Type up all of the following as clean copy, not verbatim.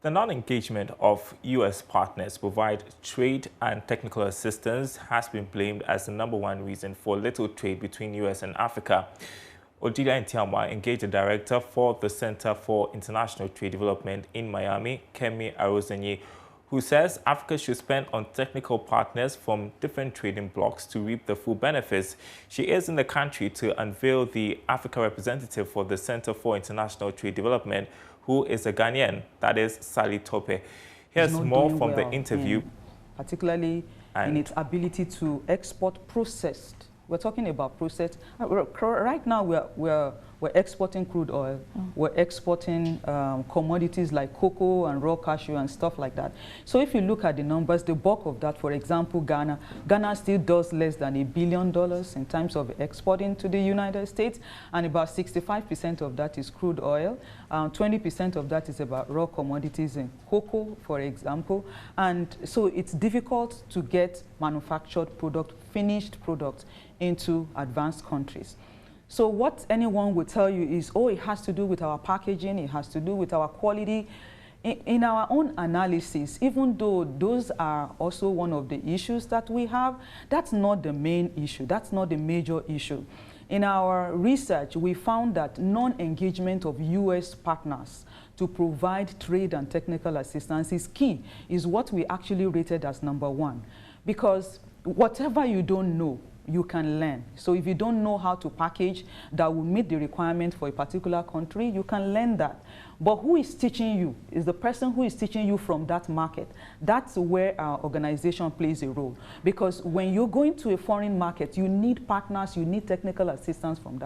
The non-engagement of U.S. partners to provide trade and technical assistance has been blamed as the #1 reason for little trade between U.S. and Africa. Ojida Ntiamwa engaged the director for the Center for International Trade Development in Miami, Kemi Arozenye, who says Africa should spend on technical partners from different trading blocs to reap the full benefits. She is in the country to unveil the Africa representative for the Center for International Trade Development, who is a Ghanaian, that is Sally Tope. Here's more from the interview. Particularly in its ability to export processed. We're talking about processed. Right now, we're exporting crude oil. We're exporting commodities like cocoa and raw cashew and stuff like that. So if you look at the numbers, the bulk of that, for example, Ghana still does less than $1 billion in terms of exporting to the United States, and about 65% of that is crude oil. 20% of that is about raw commodities in cocoa, for example. And so it's difficult to get manufactured product, finished products into advanced countries. So what anyone will tell you is, oh, it has to do with our packaging, it has to do with our quality. In our own analysis, even though those are also one of the issues that we have, that's not the main issue, that's not the major issue. In our research, we found that non-engagement of U.S. partners to provide trade and technical assistance is key, is what we actually rated as #1. Because whatever you don't know, you can learn. So if you don't know how to package that will meet the requirement for a particular country, you can learn that. But who is teaching you is the person who is teaching you from that market. That's where our organization plays a role. Because when you're going to a foreign market, you need partners, you need technical assistance from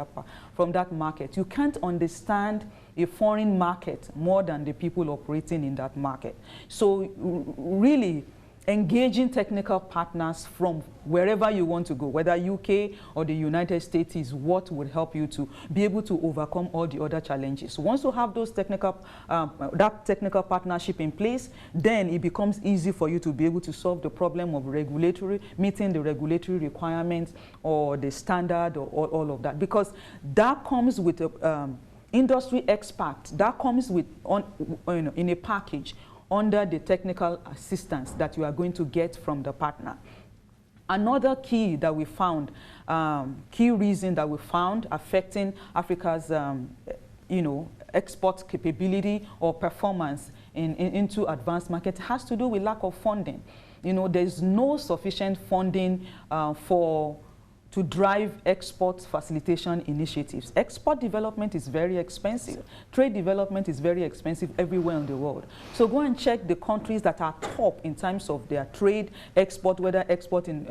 that market. You can't understand a foreign market more than the people operating in that market. So really, engaging technical partners from wherever you want to go, whether UK or the United States, is what would help you to be able to overcome all the other challenges. Once you have those that technical partnership in place, then it becomes easy for you to be able to solve the problem of meeting the regulatory requirements or the standard or all of that. Because that comes with industry expert, that comes with in a package under the technical assistance that you are going to get from the partner. Another key that we found, key reason that we found affecting Africa's export capability or performance into advanced markets has to do with lack of funding. There's no sufficient funding to drive export facilitation initiatives. Export development is very expensive. Trade development is very expensive everywhere in the world. So go and check the countries that are top in terms of their trade, export, whether export in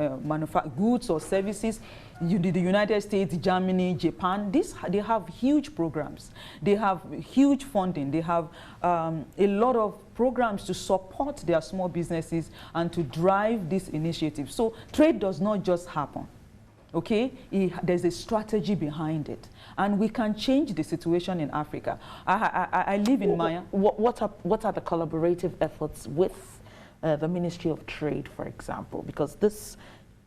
goods or services. The United States, Germany, Japan, they have huge programs. They have huge funding. They have a lot of programs to support their small businesses and to drive this initiative. So trade does not just happen. Okay, there's a strategy behind it, and we can change the situation in Africa. I live in Maya. What are the collaborative efforts with the Ministry of Trade, for example? Because this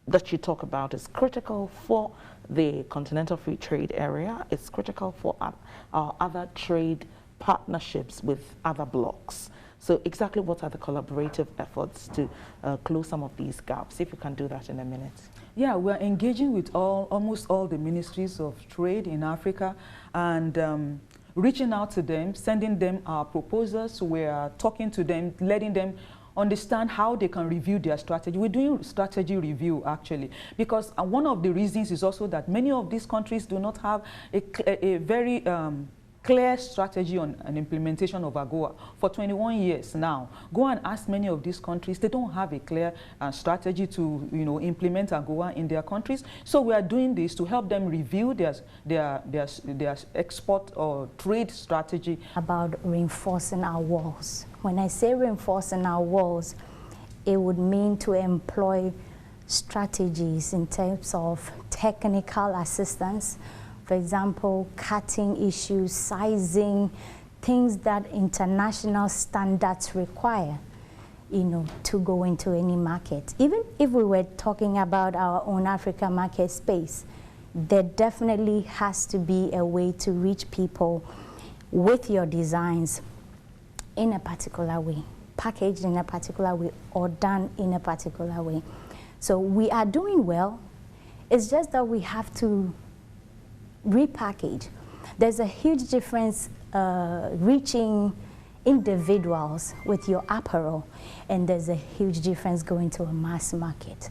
that you talk about is critical for the Continental Free Trade Area. It's critical for our other trade partnerships with other blocs. So exactly what are the collaborative efforts to close some of these gaps? If you can do that in a minute. Yeah, we're engaging with almost all the ministries of trade in Africa and reaching out to them, sending them our proposals. We're talking to them, letting them understand how they can review their strategy. We're doing strategy review, actually, because one of the reasons is also that many of these countries do not have a very clear strategy on an implementation of AGOA for 21 years now. Go and ask many of these countries, they don't have a clear strategy to implement AGOA in their countries. So we are doing this to help them review their export or trade strategy. About reinforcing our walls. When I say reinforcing our walls, it would mean to employ strategies in terms of technical assistance. For example, cutting issues, sizing, things that international standards require, to go into any market. Even if we were talking about our own Africa market space, there definitely has to be a way to reach people with your designs in a particular way, packaged in a particular way, or done in a particular way. So we are doing well. It's just that we have to repackage. There's a huge difference reaching individuals with your apparel, and there's a huge difference going to a mass market.